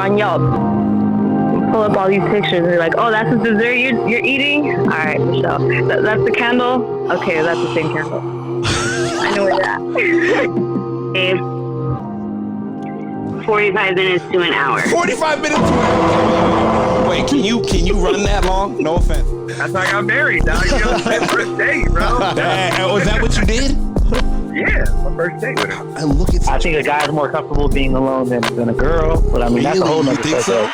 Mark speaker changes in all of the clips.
Speaker 1: on Yelp. Pull up all these pictures and you're like, oh, that's the dessert you're eating? All right, Michelle. That's the candle? Okay, that's the same candle. I know where you're at.
Speaker 2: 45 minutes to an hour.
Speaker 3: 45 minutes to an hour. Wait, can you run that long? No offense.
Speaker 4: That's how I got married, dog. You know, my first date, bro.
Speaker 3: Was that what you did?
Speaker 4: Yeah, my first date with her.
Speaker 3: And look at
Speaker 5: I think a guy's more comfortable being alone than a girl, but I mean, that's a whole nother
Speaker 3: think so?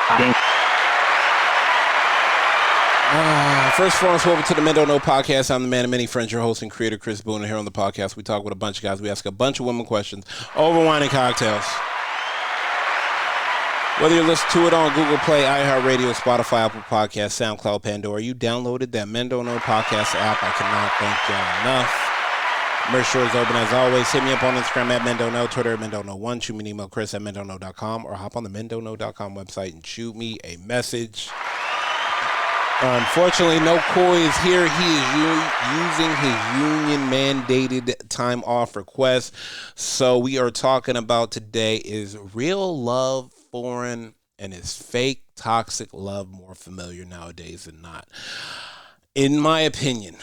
Speaker 5: I think.
Speaker 3: First and foremost, welcome to the Men Don't Know podcast. I'm the man of many friends, your host and creator, Chris Boone. And here on the podcast, we talk with a bunch of guys. We ask a bunch of women questions over wine and cocktails. Whether you listen to it on Google Play, iHeartRadio, Spotify, Apple Podcasts, SoundCloud, Pandora, you downloaded that Men Don't Know podcast app. I cannot thank y'all enough. Merch store is open as always. Hit me up on Instagram at Men Don't Know, Twitter at Men Don't Know 1. Shoot me an email, Chris at mendontknow.com, or hop on the mendontknow.com website and shoot me a message. Unfortunately, no Coy is here. He is using his union-mandated time off request. So we are talking about today, is real love foreign and is fake toxic love more familiar nowadays than not? In my opinion,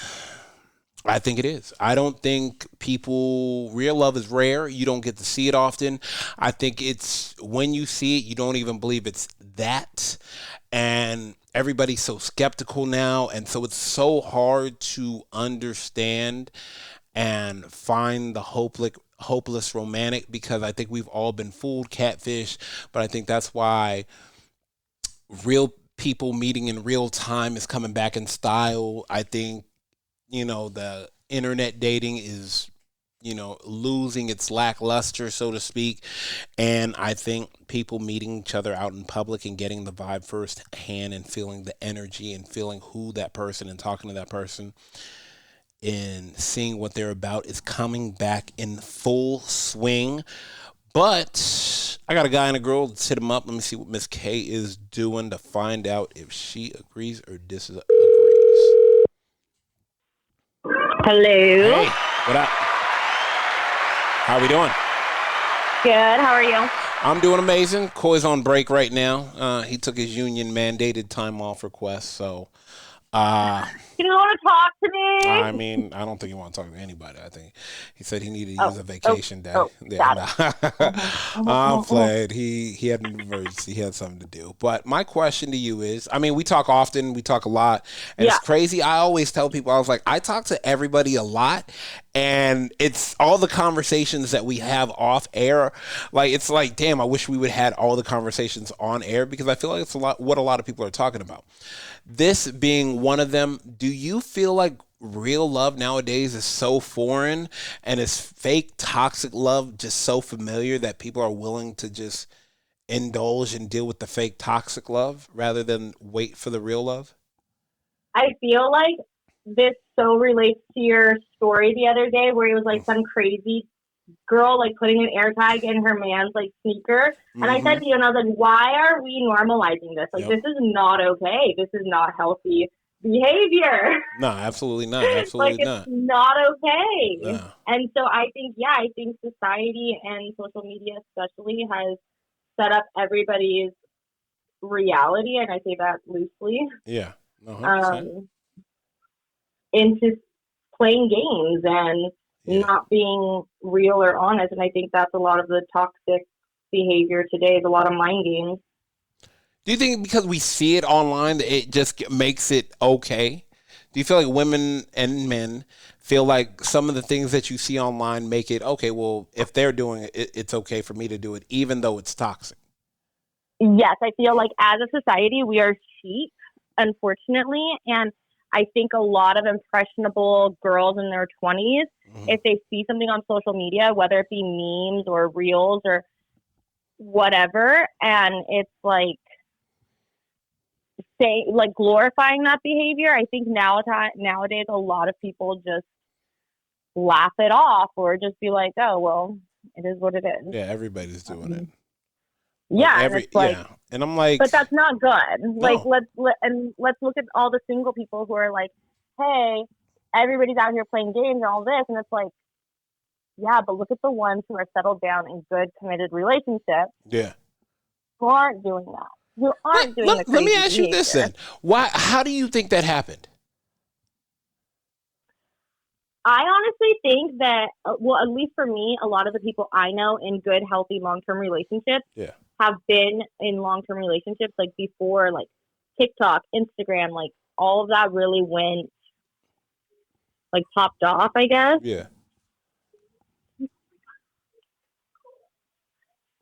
Speaker 3: I think it is. I don't think real love is rare. You don't get to see it often. I think it's when you see it, you don't even believe it's that. And everybody's so skeptical now. And so it's so hard to understand and find the hopeless romantic, because I think we've all been fooled, catfish. But I think that's why real people meeting in real time is coming back in style. I think, the internet dating is, losing its lackluster, so to speak. And I think people meeting each other out in public and getting the vibe firsthand and feeling the energy and feeling who that person and talking to that person and seeing what they're about is coming back in full swing. But I got a guy and a girl. Let's hit them up. Let me see what Miss K is doing to find out if she agrees or disagrees.
Speaker 1: Hello.
Speaker 3: Hey, what up? How we doing?
Speaker 1: Good. How are you?
Speaker 3: I'm doing amazing. Coy's on break right now. He took his union-mandated time off request, so...
Speaker 1: You don't want to talk to me?
Speaker 3: I mean, I don't think he wants to talk to anybody. I think he said he needed to use a vacation day. I'm played. He had an emergency. He had something to do. But my question to you is, I mean, we talk often. We talk a lot. And It's crazy. I always tell people, I was like, I talk to everybody a lot. And it's all the conversations that we have off air. Like, it's like, damn, I wish we would have had all the conversations on air, because I feel like it's what a lot of people are talking about. This being one of them, do you feel like real love nowadays is so foreign and is fake toxic love just so familiar that people are willing to just indulge and deal with the fake toxic love rather than wait for the real love?
Speaker 1: I feel like this so relates to your story the other day where it was like some crazy girl like putting an air tag in her man's like sneaker. And I said to you, and I was like, why are we normalizing this? Like, this is not okay. This is not healthy behavior.
Speaker 3: No, absolutely not. Absolutely
Speaker 1: like, it's not okay.
Speaker 3: No.
Speaker 1: And so I think society and social media especially has set up everybody's reality, and I say that loosely.
Speaker 3: Yeah.
Speaker 1: Into playing games and not being real or honest. And I think that's a lot of the toxic behavior today, is a lot of mind games.
Speaker 3: Do you think because we see it online that it just makes it okay? Do you feel like women and men feel like some of the things that you see online make it okay, well, if they're doing it, it's okay for me to do it, even though it's toxic?
Speaker 1: Yes, I feel like as a society, we are sheep, unfortunately. And I think a lot of impressionable girls in their 20s, if they see something on social media, whether it be memes or reels or whatever, and it's like glorifying that behavior, I think nowadays a lot of people just laugh it off or just be like, oh, well, it is what it is.
Speaker 3: Yeah, everybody's doing it.
Speaker 1: Yeah,
Speaker 3: and I'm like,
Speaker 1: but that's not good.
Speaker 3: No.
Speaker 1: Like, let's look at all the single people who are like, hey, everybody's out here playing games and all this, and it's like, yeah, but look at the ones who are settled down in good, committed relationships.
Speaker 3: Yeah.
Speaker 1: aren't doing that. Who aren't doing the crazy
Speaker 3: let me ask you this
Speaker 1: behavior.
Speaker 3: then. How do you think that happened?
Speaker 1: I honestly think that, well, at least for me, a lot of the people I know in good, healthy, long-term relationships
Speaker 3: Yeah.
Speaker 1: have been in long-term relationships like before, like TikTok, Instagram, like all of that really went, like popped off, I guess.
Speaker 3: Yeah.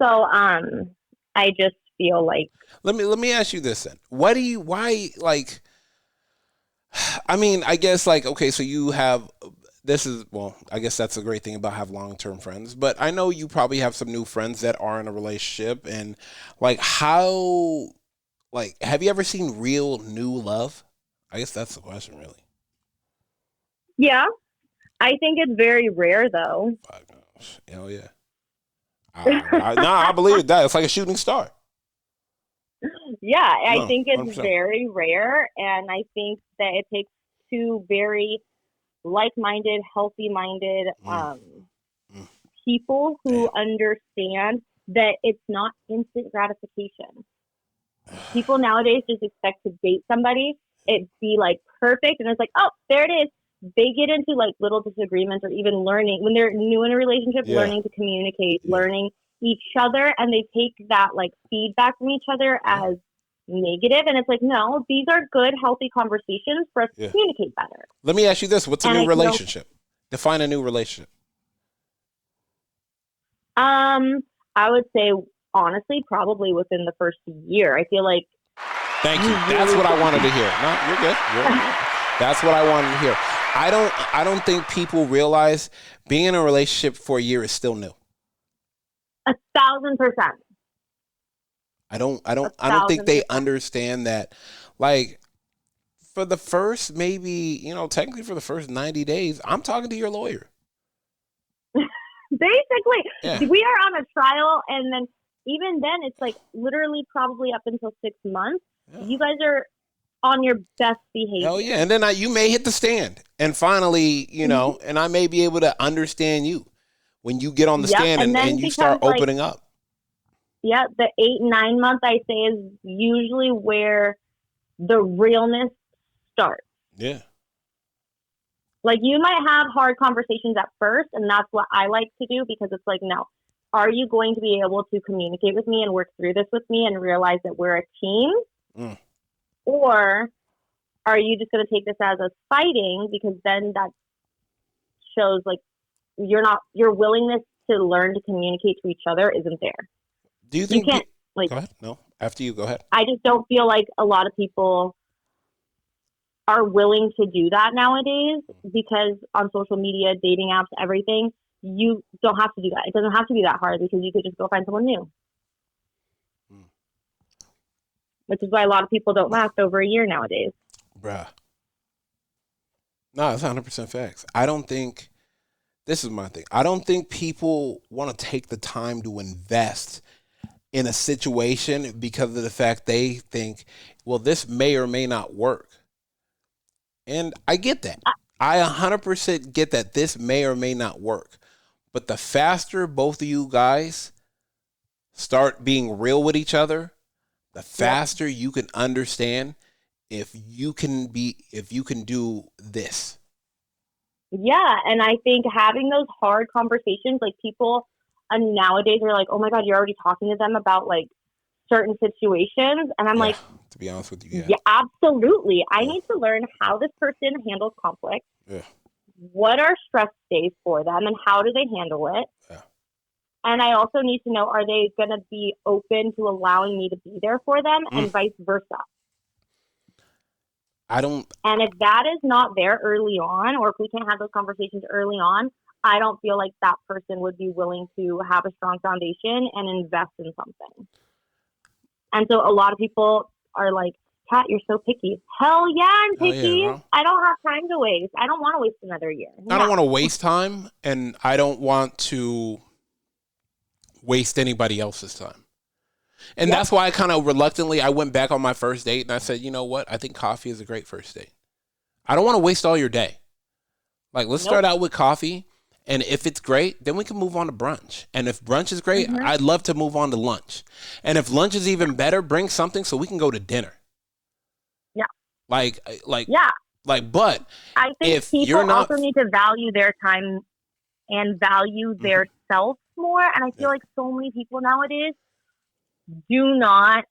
Speaker 1: So, I just feel like,
Speaker 3: Let me ask you this then. Why like I mean, I guess like okay, so you have I guess that's a great thing about having long-term friends, but I know you probably have some new friends that are in a relationship and like have you ever seen real new love? I guess that's the question really.
Speaker 1: yeah, I think it's very rare though.
Speaker 3: Fuck, hell yeah. I believe it. That it's like a shooting star.
Speaker 1: Yeah, I
Speaker 3: No,
Speaker 1: think it's
Speaker 3: 100%.
Speaker 1: very rare, and I think that it takes two very like-minded, healthy-minded
Speaker 3: Mm, mm,
Speaker 1: people who
Speaker 3: damn.
Speaker 1: understand that it's not instant gratification. People nowadays just expect to date somebody, it be like perfect, and it's like, oh, there it is. They get into like little disagreements or even learning when they're new in a relationship,
Speaker 3: Yeah.
Speaker 1: learning to communicate,
Speaker 3: Yeah.
Speaker 1: learning each other, and they take that like feedback from each other as negative. And it's like, no, these are good, healthy conversations for us
Speaker 3: Yeah.
Speaker 1: to communicate better.
Speaker 3: Let me ask you this: what's a
Speaker 1: And
Speaker 3: new
Speaker 1: I feel,
Speaker 3: relationship? Define a new relationship.
Speaker 1: I would say honestly, probably within the first year. I feel like
Speaker 3: Thank you. That's what I wanted to hear. No, you're good. That's what I wanted to hear. I don't think people realize being in a relationship for a year is still new.
Speaker 1: 1,000%.
Speaker 3: I don't think they
Speaker 1: 1,000%.
Speaker 3: understand that. Like for the first maybe, technically for the first 90 days, I'm talking to your lawyer.
Speaker 1: Basically,
Speaker 3: Yeah.
Speaker 1: we are on a trial, and then even then, it's like literally probably up until 6 months.
Speaker 3: Yeah.
Speaker 1: You guys are on your best behavior.
Speaker 3: Hell yeah. And then you may hit the stand. And finally, and I may be able to understand you when you get on the stand and you start opening up.
Speaker 1: Yeah, the 8-9 month I say is usually where the realness starts.
Speaker 3: Yeah.
Speaker 1: Like you might have hard conversations at first, and that's what I like to do because it's like, no, are you going to be able to communicate with me and work through this with me and realize that we're a team?
Speaker 3: Mm.
Speaker 1: Or are you just going to take this as us fighting? Because then that shows like your willingness to learn to communicate to each other isn't there.
Speaker 3: Do you think
Speaker 1: you can't like?
Speaker 3: Go ahead. No, after you, go ahead.
Speaker 1: I just don't feel like a lot of people are willing to do that nowadays because on social media, dating apps, everything, you don't have to do that. It doesn't have to be that hard because you could just go find someone new. Which is why a lot of people don't last over a year nowadays.
Speaker 3: Bruh. No, it's 100% facts. I don't think, this is my thing. I don't think people want to take the time to invest in a situation because of the fact they think, well, this may or may not work. And I get that. I 100% get that this may or may not work. But the faster both of you guys start being real with each other, the faster you can understand if you can do this.
Speaker 1: Yeah, and I think having those hard conversations, like people nowadays are like, oh my God, you're already talking to them about like certain situations. And I'm like,
Speaker 3: to be honest with you,
Speaker 1: yeah, absolutely. I need to learn how this person handles conflict.
Speaker 3: Yeah.
Speaker 1: What are stress days for them and how do they handle it?
Speaker 3: Yeah.
Speaker 1: And I also need to know, are they going to be open to allowing me to be there for them and vice versa? And if that is not there early on, or if we can't have those conversations early on, I don't feel like that person would be willing to have a strong foundation and invest in something. And so a lot of people are like, Kat, you're so picky. Hell yeah, I'm picky. Yeah, I don't have time to waste. I don't want to waste another year.
Speaker 3: I don't want to waste time, and I don't want to waste anybody else's time. And that's why I kind of reluctantly, I went back on my first date and I said, you know what? I think coffee is a great first date. I don't want to waste all your day. Like, let's start out with coffee. And if it's great, then we can move on to brunch. And if brunch is great, I'd love to move on to lunch. And if lunch is even better, bring something so we can go to dinner.
Speaker 1: Yeah.
Speaker 3: Like,
Speaker 1: Yeah.
Speaker 3: but
Speaker 1: I think
Speaker 3: if
Speaker 1: people
Speaker 3: you're not,
Speaker 1: also need to value their time and value their self more. And I feel like so many people nowadays do not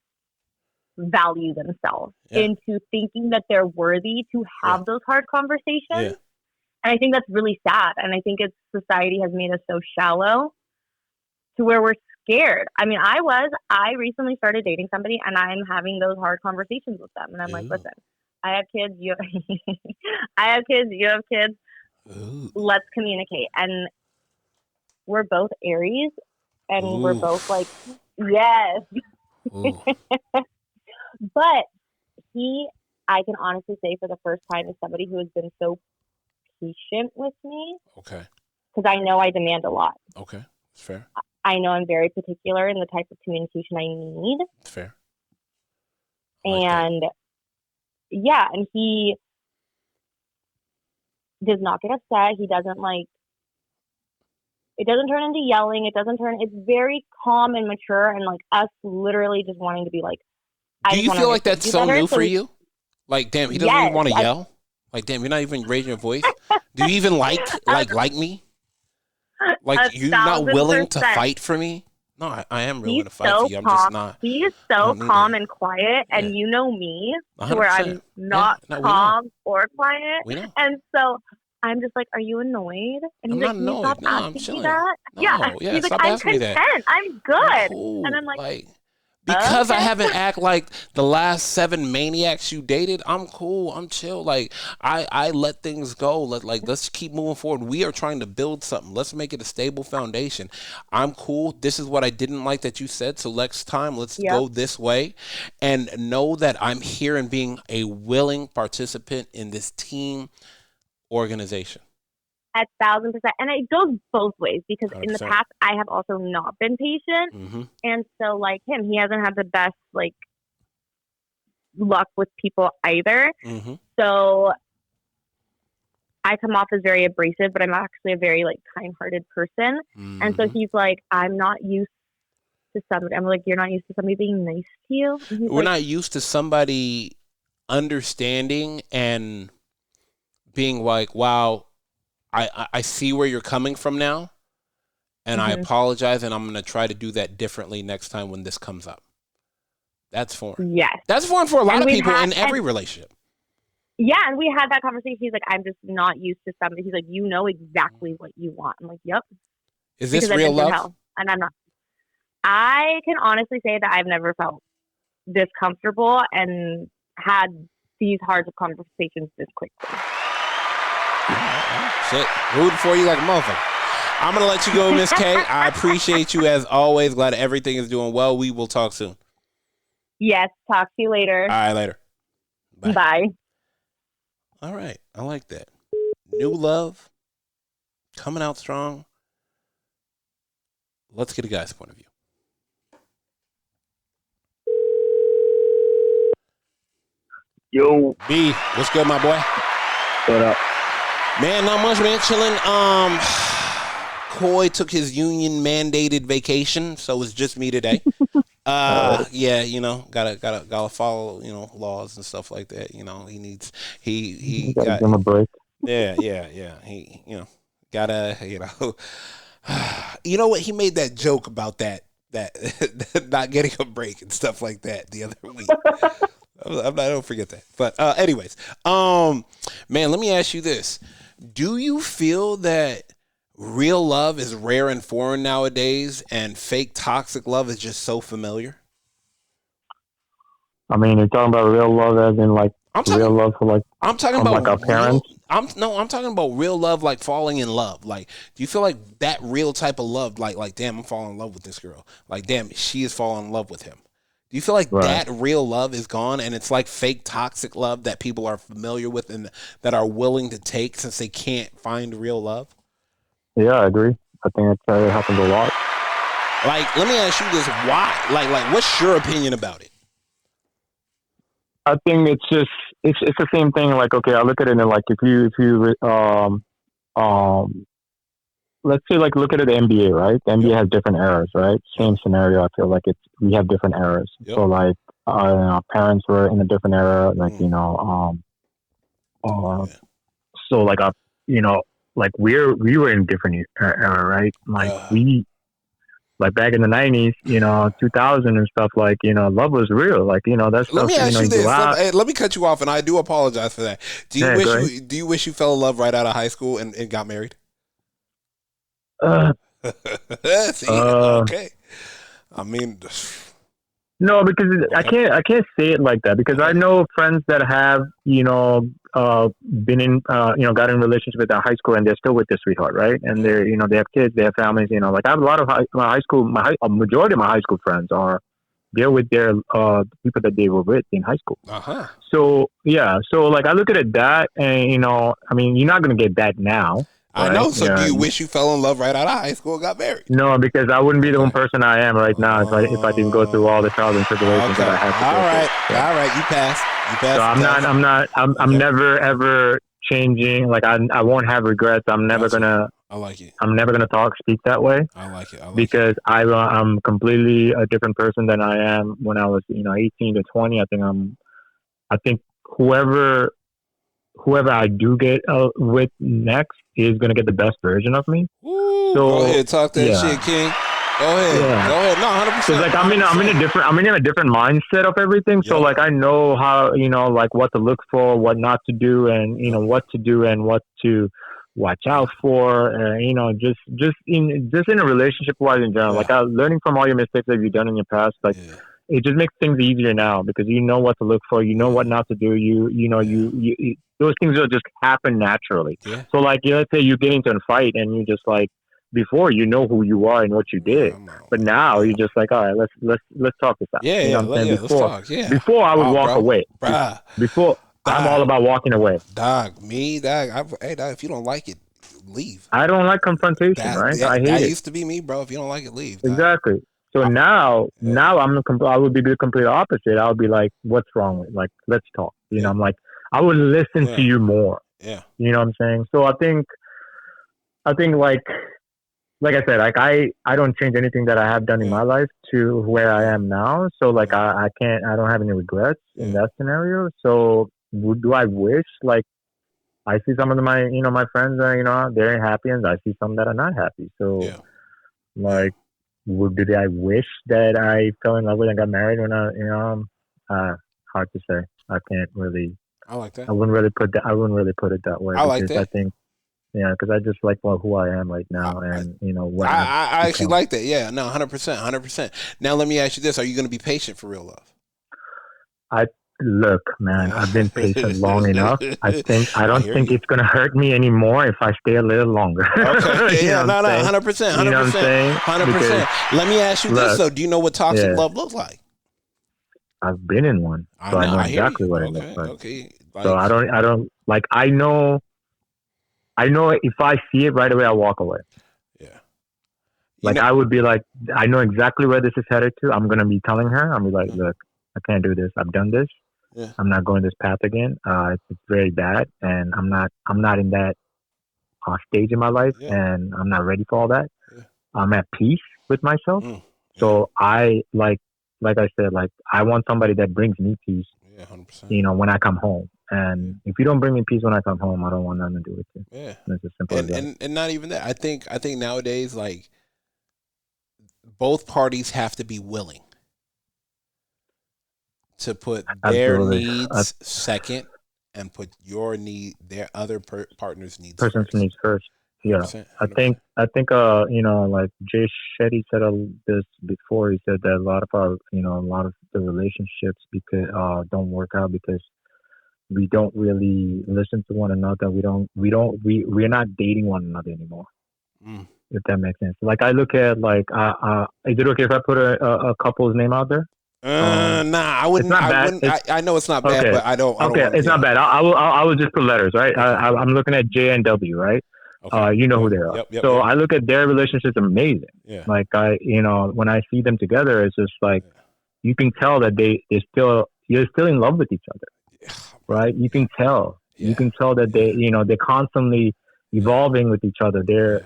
Speaker 1: value themselves into thinking that they're worthy to have those hard conversations.
Speaker 3: Yeah.
Speaker 1: And I think that's really sad. And I think society has made us so shallow to where we're scared. I mean, I recently started dating somebody and I'm having those hard conversations with them. And I'm like, listen, I have kids, you have kids.
Speaker 3: Ooh.
Speaker 1: Let's communicate. And we're both Aries and we're both like, yes. But I can honestly say for the first time is somebody who has been so patient with me. Okay. Because I know I demand a lot.
Speaker 3: Okay. It's fair.
Speaker 1: I know I'm very particular in the type of communication I need.
Speaker 3: It's fair.
Speaker 1: And and he does not get upset. He doesn't it doesn't turn into yelling. It's very calm and mature and like us literally just wanting to be like,
Speaker 3: do you feel like that's so new for you? Like, damn, he doesn't even want to yell? Like, damn, you're not even raising your voice? Do you even like me? Like, you're not willing to fight for me? No, I am willing to fight for you. I'm just not.
Speaker 1: He's so calm and quiet, and you know me, to where I'm not calm or quiet. And so I'm just like, are you annoyed? And he's like,
Speaker 3: annoyed.
Speaker 1: Stop asking me that. He's like, I'm content. I'm good. And I'm like
Speaker 3: because I haven't act like the last 7 maniacs you dated, I'm cool. I'm chill. Like I let things go. Let's keep moving forward. We are trying to build something. Let's make it a stable foundation. I'm cool. This is what I didn't like that you said. So next time, let's go this way, and know that I'm here and being a willing participant in this team organization.
Speaker 1: 1,000%. And it goes both ways because 100%. In the past, I have also not been patient. And so like him, he hasn't had the best luck with people either. So I come off as very abrasive, but I'm actually a very kind-hearted person. And so he's like, I'm not used to somebody. I'm like, you're not used to somebody being nice to you?
Speaker 3: We're not used to somebody understanding and being like, wow, I see where you're coming from now, and I apologize, and I'm going to try to do that differently next time when this comes up. That's foreign.
Speaker 1: Yes.
Speaker 3: That's foreign for a lot of people in every relationship.
Speaker 1: Yeah, and we had that conversation. He's like, I'm just not used to somebody. He's like, you know exactly what you want. I'm like, yep.
Speaker 3: Is this real love?
Speaker 1: And I'm not. I can honestly say that I've never felt this comfortable and had these hard conversations this quickly.
Speaker 3: Shit, rooting for you like a motherfucker. I'm gonna let you go, Miss K. I appreciate you as always. Glad everything is doing well. We will talk soon.
Speaker 1: Yes, talk to you later.
Speaker 3: All right, later.
Speaker 1: Bye.
Speaker 3: All right, I like that. New love, coming out strong. Let's get a guy's point of view.
Speaker 4: Yo,
Speaker 3: B, what's good, my boy?
Speaker 5: What up?
Speaker 3: Man, not much, man. Chilling. Coy took his union mandated vacation, so it's just me today. Yeah, gotta follow, laws and stuff like that. He
Speaker 5: got him a break.
Speaker 3: Yeah. He, gotta, you know what? He made that joke about that not getting a break and stuff like that the other week. I don't forget that. But anyways, man, let me ask you this. Do you feel that real love is rare and foreign nowadays and fake toxic love is just so familiar?
Speaker 5: I mean, you're talking about real love as in real love for
Speaker 3: I'm talking about
Speaker 5: our parents.
Speaker 3: I'm talking about real love, like falling in love. Like, do you feel like that real type of love, like damn, I'm falling in love with this girl. Like, damn, she is falling in love with him. Do you feel like that real love is gone and it's like fake toxic love that people are familiar with and that are willing to take since they can't find real love?
Speaker 5: Yeah, I agree. I think it happens a lot.
Speaker 3: Like, let me ask you this: why? Like, what's your opinion about it?
Speaker 5: I think it's the same thing. Like, okay, I look at it and if you let's say like look at the NBA, right? The NBA has different eras, right? Same scenario. I feel like we have different eras.
Speaker 3: Yep.
Speaker 5: So like our parents were in a different era, like uh, so like like we were in different era, right? Like we like back in the 90s, 2000 and stuff, like, love was real. Like, that
Speaker 3: Let
Speaker 5: stuff,
Speaker 3: me ask you
Speaker 5: you go
Speaker 3: this.
Speaker 5: out.
Speaker 3: Let me cut you off, and I do apologize for that. Do you
Speaker 5: Yeah, go ahead.
Speaker 3: do you wish you fell in love right out of high school and got married?
Speaker 5: Uh,
Speaker 3: See,
Speaker 5: uh,
Speaker 3: okay. I mean,
Speaker 5: no, because I can't say it like that, because I know friends that have, been in, got in relationships with their high school, and they're still with their sweetheart, right? And they're, they have kids, they have families, like I have a lot of a majority of my high school friends are, they're with their, people that they were with in high school. So, yeah. So like I look at it that, and, I mean, you're not going to get that now.
Speaker 3: I
Speaker 5: right?
Speaker 3: know. So do you wish you fell in love right out of high school and got married?
Speaker 5: No, because I wouldn't be the one person I am right now if I didn't go through all the trials and tribulations that I had to go through.
Speaker 3: All right, you passed.
Speaker 5: So I'm never ever changing. Like I won't have regrets. I'm never gonna.
Speaker 3: I like it.
Speaker 5: I'm never gonna speak that way.
Speaker 3: I like it.
Speaker 5: Because I'm completely a different person than I am when I was 18 to 20. I think whoever I do get with next is gonna get the best version of me.
Speaker 3: Ooh, so go ahead, talk that shit, King. Go ahead.
Speaker 5: Yeah.
Speaker 3: Go ahead. No, 100%.
Speaker 5: Because like I'm in a different mindset of everything. So like I know how like what to look for, what not to do, and what to do and what to watch out for. Just in a relationship wise in general. Like learning from all your mistakes that you've done in your past. Like it just makes things easier now because you know what to look for. You know what not to do. You those things will just happen naturally. Yeah. So like let's say you get into a fight and you just like. Before you know who you are and what you did, but now you're just like, all right, let's talk this out.
Speaker 3: Let's talk. Yeah.
Speaker 5: Before I would walk away. Before I'm all about walking away.
Speaker 3: Dog, if you don't like it, leave.
Speaker 5: I don't like confrontation, right? I hate it.
Speaker 3: That used to be me, bro. If you don't like it, leave. Dog.
Speaker 5: Exactly. So now I would be the complete opposite. I would be like, what's wrong with like, let's talk. I'm like, I would listen to you more.
Speaker 3: Yeah.
Speaker 5: You know what I'm saying? So I think like I said, like I don't change anything that I have done in my life to where I am now. So like I don't have any regrets in that scenario. So do I wish like I see some of my my friends are they're happy and I see some that are not happy. So like did I wish that I fell in love with and got married when hard to say. I can't really.
Speaker 3: I like that.
Speaker 5: I wouldn't really put it that way.
Speaker 3: I like that.
Speaker 5: I think. Yeah, because I just like who I am right now, and what
Speaker 3: I actually like that. Yeah, no, 100%. Now let me ask you this: are you going to be patient for real love?
Speaker 5: Look, man, I've been patient long enough. I don't think it's going to hurt me anymore if I stay a little longer.
Speaker 3: Okay, yeah, no, 100%. You know what I'm saying? 100%. Let me ask you this though: do you know what toxic love looks like?
Speaker 5: I've been in one, so I know exactly what it looks like.
Speaker 3: Okay,
Speaker 5: so I don't like. I know if I see it right away, I'll walk away.
Speaker 3: Yeah.
Speaker 5: Like I would be like, I know exactly where this is headed to. I'm gonna be telling her. I'm be like, look, I can't do this. I've done this.
Speaker 3: Yeah.
Speaker 5: I'm not going this path again. It's very bad, and I'm not in that stage in my life, and I'm not ready for all that. Yeah. I'm at peace with myself. So I like I said, like I want somebody that brings me peace.
Speaker 3: Yeah, 100%.
Speaker 5: When I come home. And if you don't bring me peace when I come home, I don't want nothing to do with you.
Speaker 3: Yeah,
Speaker 5: it's as simple as that.
Speaker 3: And not even that. I think nowadays, like both parties have to be willing to put their needs second and put their other partner's needs
Speaker 5: first. Yeah, 100%. I think like Jay Shetty said this before. He said that a lot of the relationships don't work out because we don't really listen to one another. We're not dating one another anymore. If that makes sense. Like I look at like, is it okay if I put a couple's name out there?
Speaker 3: Nah, I wouldn't. I know it's not bad, but I don't.
Speaker 5: It's not bad. I will just put letters, right? I'm looking at J and W, right? Okay. You know who they are. Yep. I look at their relationship amazing. Yeah. Like when I see them together, it's just like you can tell that you're still in love with each other. Right, you can tell. Yeah. You can tell that they, they're constantly, evolving with each other. Their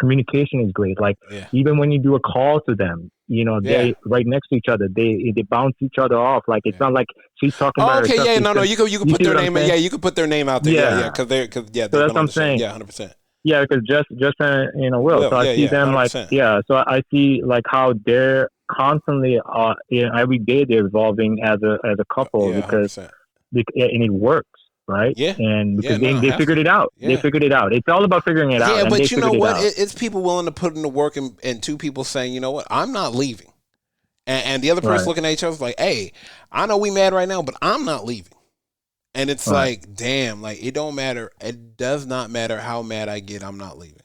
Speaker 5: communication is great. Like
Speaker 3: Yeah.
Speaker 5: even when you do a call to them, they right next to each other. They bounce each other off. Like it's not like she's talking about
Speaker 3: Okay,
Speaker 5: herself.
Speaker 3: yeah, no, you can put their name.
Speaker 5: Yeah,
Speaker 3: you can put their name out there. Yeah,
Speaker 5: yeah.
Speaker 3: because they've
Speaker 5: So that's
Speaker 3: been
Speaker 5: what
Speaker 3: on
Speaker 5: I'm
Speaker 3: the show.
Speaker 5: saying.
Speaker 3: Yeah, 100%.
Speaker 5: Yeah, because just Will. So I see them
Speaker 3: 100%.
Speaker 5: So I see like how they're constantly every day they're evolving as a couple
Speaker 3: Yeah, 100%.
Speaker 5: and it works, right?
Speaker 3: Yeah,
Speaker 5: And because they
Speaker 3: has
Speaker 5: figured
Speaker 3: to.
Speaker 5: it out.
Speaker 3: Yeah.
Speaker 5: They figured it out. It's all about figuring it out.
Speaker 3: Yeah,
Speaker 5: And
Speaker 3: but
Speaker 5: they
Speaker 3: you know
Speaker 5: figured it
Speaker 3: what?
Speaker 5: out.
Speaker 3: It's people willing to put in the work, and two people saying, you know what, I'm not leaving, and the other person
Speaker 5: Right.
Speaker 3: looking at each other like, hey, I know we mad right now, but I'm not leaving. And it's
Speaker 5: Right.
Speaker 3: like, damn, like it don't matter. It does not matter how mad I get. I'm not leaving.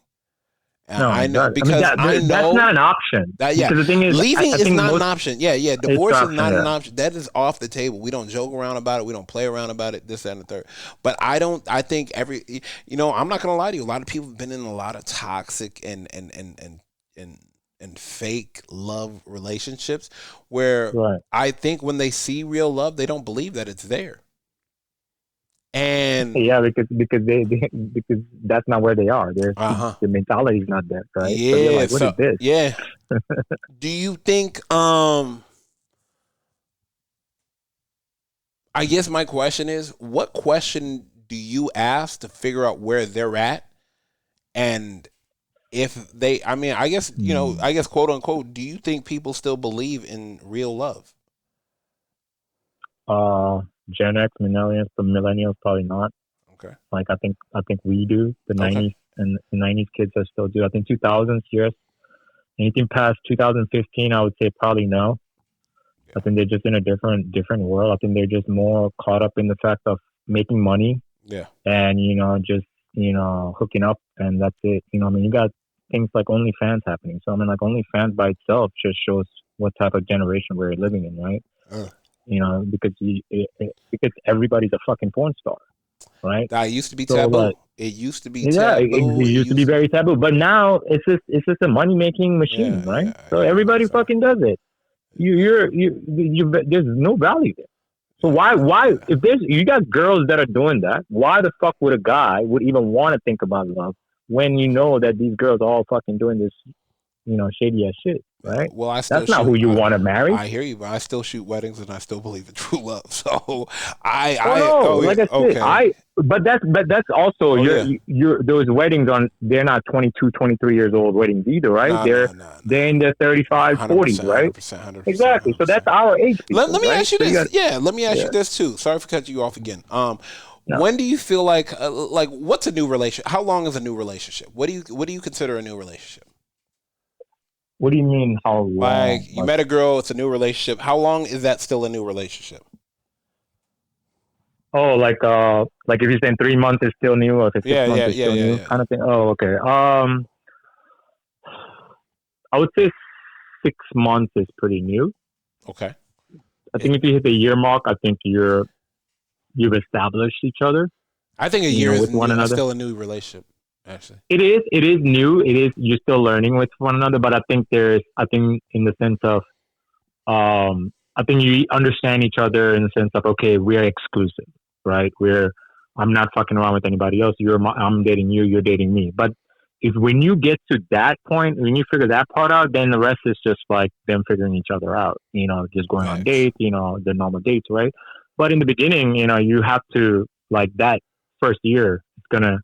Speaker 3: And
Speaker 5: No,
Speaker 3: I know
Speaker 5: exactly.
Speaker 3: because I know
Speaker 5: that's not an option.
Speaker 3: that.
Speaker 5: Because the thing is,
Speaker 3: leaving
Speaker 5: I
Speaker 3: is
Speaker 5: think
Speaker 3: not
Speaker 5: most,
Speaker 3: an option. Yeah. Divorce is not an
Speaker 5: yeah.
Speaker 3: option. That is off the table. We don't joke around about it. We don't play around about it. This, that, and the third. But I don't. I think I'm not gonna lie to you. A lot of people have been in a lot of toxic and fake love relationships where
Speaker 5: Right.
Speaker 3: I think when they see real love, they don't believe that it's there. And
Speaker 5: Yeah, because because that's not where they are. The mentality is not there, right?
Speaker 3: Yeah.
Speaker 5: So they're like, what is this?
Speaker 3: Yeah. Do you think? I guess my question is, what question do you ask to figure out where they're at, and if they? I mean, I guess I guess quote unquote. Do you think people still believe in real love?
Speaker 5: Gen X, millennials probably not.
Speaker 3: Okay.
Speaker 5: Like I think we do. The '90s and the '90s kids are still do. I think 2000s, yes. Anything past 2015, I would say probably no. Yeah. I think they're just in a different world. I think they're just more caught up in the fact of making money.
Speaker 3: Yeah.
Speaker 5: And just hooking up, and that's it. You got things like OnlyFans happening. So like OnlyFans by itself just shows what type of generation we're living in, right? Because everybody's a fucking porn star, right?
Speaker 3: That used to be taboo. It used to be taboo.
Speaker 5: Yeah, it used to be very taboo, but now it's just a money making machine, right? So everybody fucking does it. There's no value there. So why if you got girls that are doing that, why the fuck would a guy would even want to think about love when you know that these girls are all fucking doing this, shady ass shit, right?
Speaker 3: Well,
Speaker 5: that's not who you want to marry.
Speaker 3: I hear you, but I still shoot weddings and I still believe in true love. So
Speaker 5: but that's also those weddings they're not 22, 23 years old weddings either, right? They're in their 35, 40s, right?
Speaker 3: 100%.
Speaker 5: Exactly. So that's our age.
Speaker 3: Let me ask you this. Let me ask you this too. Sorry for cutting you off again. No. When do you feel like what's a new relationship? How long is a new relationship? What do you consider a new relationship?
Speaker 5: What do you mean how long?
Speaker 3: Like you met a girl, it's a new relationship. How long is that still a new relationship?
Speaker 5: Oh, like if you're saying 3 months is still new, or if 6 months is still new, kind of thing. Oh, okay. I would say 6 months is pretty new.
Speaker 3: Okay.
Speaker 5: I think if you hit the year mark, I think you've established each other.
Speaker 3: I think a year is still a new relationship. Actually, it
Speaker 5: is new. You're still learning with one another, but I think in the sense of, I think you understand each other in the sense of, okay, we're exclusive, right? I'm not fucking around with anybody else. I'm dating you, you're dating me. But when you get to that point, when you figure that part out, then the rest is just like them figuring each other out, just going on dates, the normal dates, right? But in the beginning, you have to, like, that first year, it's gonna,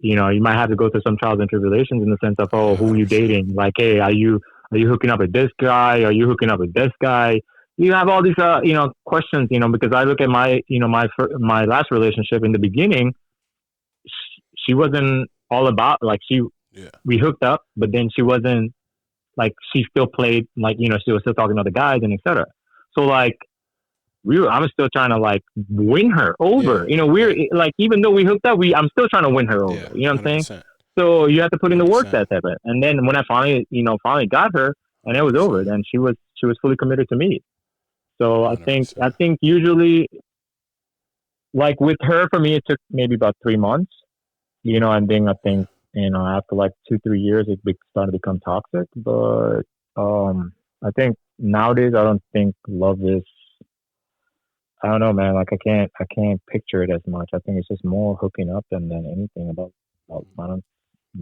Speaker 5: you might have to go through some trials and tribulations in the sense of, oh, who are you dating? Like, hey, are you hooking up with this guy? Are you hooking up with this guy? You have all these, questions, because I look at my last relationship in the beginning, she wasn't all about, like, we hooked up, but then she wasn't, like, she still played, like, she was still talking to other guys and etc. So, like, I was still trying to, like, win her over. We're like, even though we hooked up, I'm still trying to win her over. You know what I'm saying? So you have to put in the work that type of. And then when I finally got her, and it was over, then she was fully committed to me. So 100%. I think usually, like, with her, for me, it took maybe about 3 months. And then I think after like 2-3 years, it started to become toxic. But I think nowadays, I don't think love is. I don't know, man. Like, I can't picture it as much. I think it's just more hooking up than anything about I don't.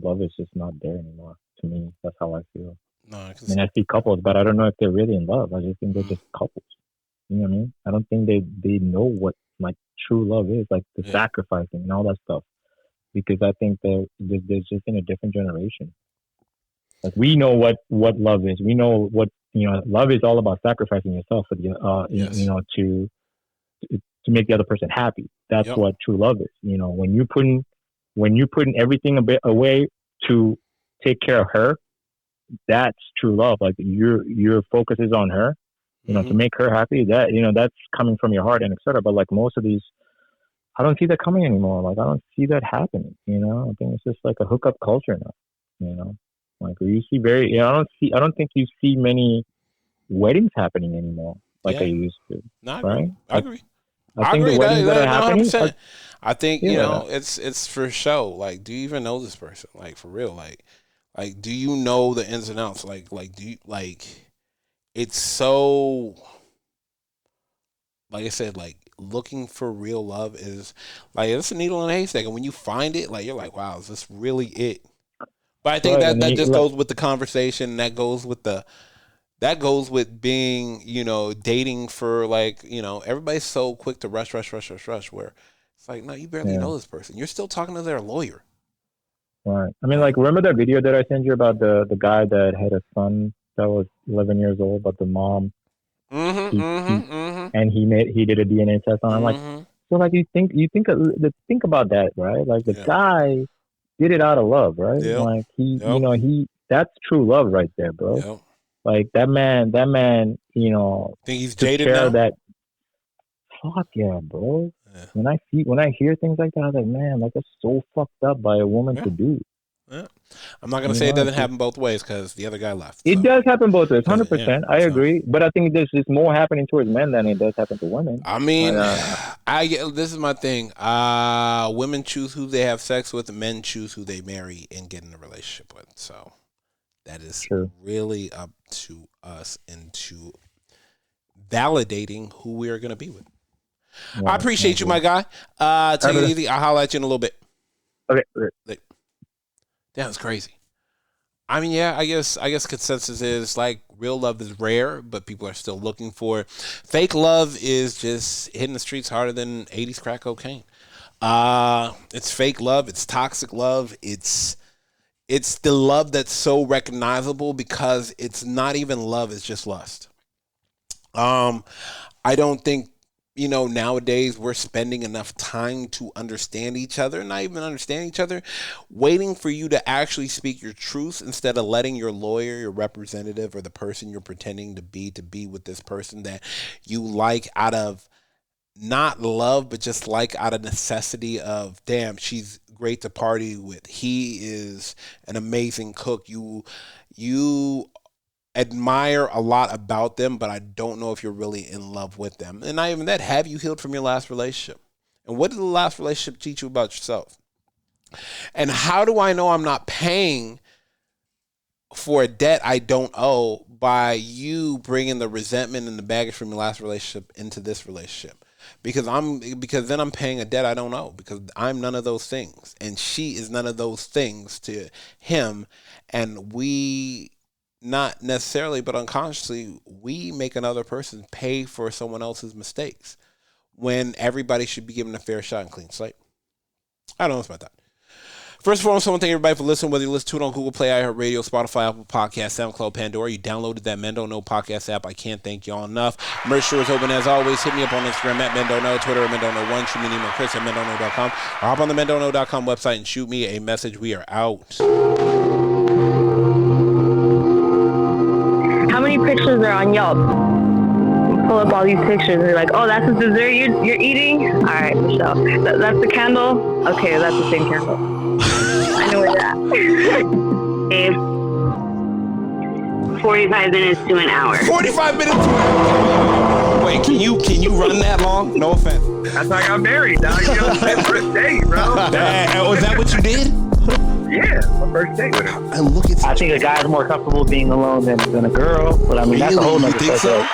Speaker 5: Love is just not there anymore. To me, that's how I feel.
Speaker 3: No,
Speaker 5: I mean, I see couples, but I don't know if they're really in love. I just think they're just couples. You know what I mean? I don't think they know what like true love is, like the sacrificing and all that stuff. Because I think they're just in a different generation. Like we know what love is. We know what love is all about sacrificing yourself for the to make the other person happy. That's what true love is. When you putting everything a bit away to take care of her, that's true love. Like your focus is on her, to make her happy. That that's coming from your heart and etc. But like most of these, I don't see that coming anymore. Like I don't see that happening. I think it's just like a hookup culture now. Like you see I don't think you see many weddings happening anymore like I used to.
Speaker 3: No,
Speaker 5: right?
Speaker 3: I agree.
Speaker 5: I think the weddings that are happening.
Speaker 3: 100%. I think it's for show. Like, do you even know this person? Like for real? Like, do you know the ins and outs? Like do you like? It's so. Like I said, like looking for real love is like it's a needle in a haystack, and when you find it, like you're like, wow, is this really it? But I think that just goes with the conversation. That goes with being, dating for like, everybody's so quick to rush. Where it's like, no, you barely know this person. You're still talking to their lawyer.
Speaker 5: Right. I mean, like, remember that video that I sent you about the guy that had a son that was 11 years old, but the mom, and he did a DNA test on him. Like, so like you think about that, right? Like the guy did it out of love, right?
Speaker 3: Yep.
Speaker 5: Like he that's true love right there, bro.
Speaker 3: Yep.
Speaker 5: Like that man,
Speaker 3: think he's jaded now?
Speaker 5: That fuck yeah, bro. Yeah. When I hear things like that, I'm like, man, like that's so fucked up by a woman to do.
Speaker 3: Yeah. I'm not gonna say it doesn't happen both ways because the other guy left.
Speaker 5: It does happen both ways, 100%. I agree, but I think there's just more happening towards men than it does happen to women.
Speaker 3: I mean, this is my thing. Women choose who they have sex with, and men choose who they marry and get in a relationship with. So that is really up to us and to validating who we are going to be with. I appreciate you, my guy. Take it easy. I'll holler at you in a little bit.
Speaker 5: Okay.
Speaker 3: That's crazy. I mean, I guess consensus is like real love is rare, but people are still looking for it. Fake love is just hitting the streets harder than 80s crack cocaine. It's fake love. It's toxic love. It's the love that's so recognizable because it's not even love. It's just lust. I don't think, nowadays we're spending enough time to understand each other, not even understand each other, waiting for you to actually speak your truth instead of letting your lawyer, your representative, or the person you're pretending to be with this person that you like out of not love, but just like out of necessity of, damn, she's great to party with. He is an amazing cook. You admire a lot about them, but I don't know if you're really in love with them. And not even that, have you healed from your last relationship? And what did the last relationship teach you about yourself? And how do I know I'm not paying for a debt I don't owe by you bringing the resentment and the baggage from your last relationship into this relationship? Because then I'm paying a debt I don't owe because I'm none of those things. And she is none of those things to him. And we, not necessarily, but unconsciously, we make another person pay for someone else's mistakes when everybody should be given a fair shot and clean slate. I don't know about that. First and foremost, I want to thank everybody for listening, whether you listen to it on Google Play, iHeartRadio, Spotify, Apple Podcasts, SoundCloud, Pandora. You downloaded that Men Don't Know podcast app. I can't thank y'all enough. Merch store is open as always. Hit me up on Instagram at Men Don't Know, Twitter at Men Don't Know 1. Shoot me an email, Chris at MenDon'tKnow.com. Or hop on the MenDon'tKnow.com website and shoot me a message. We are out.
Speaker 2: How many pictures are on Yelp? Pull up all these pictures and you're like, oh, that's the dessert you're eating? All right, Michelle. That's the candle? Okay, that's the same candle. I know where you're at.
Speaker 6: 45 minutes to an hour.
Speaker 3: 45 minutes to an hour. Wait, can you run that long? No offense.
Speaker 4: That's how I got married, dog. You know, my first date, bro.
Speaker 3: Was that what you did?
Speaker 4: Yeah, my first date with her.
Speaker 7: I think a guy's more comfortable being alone than a girl, but I mean, that's a whole nother subject.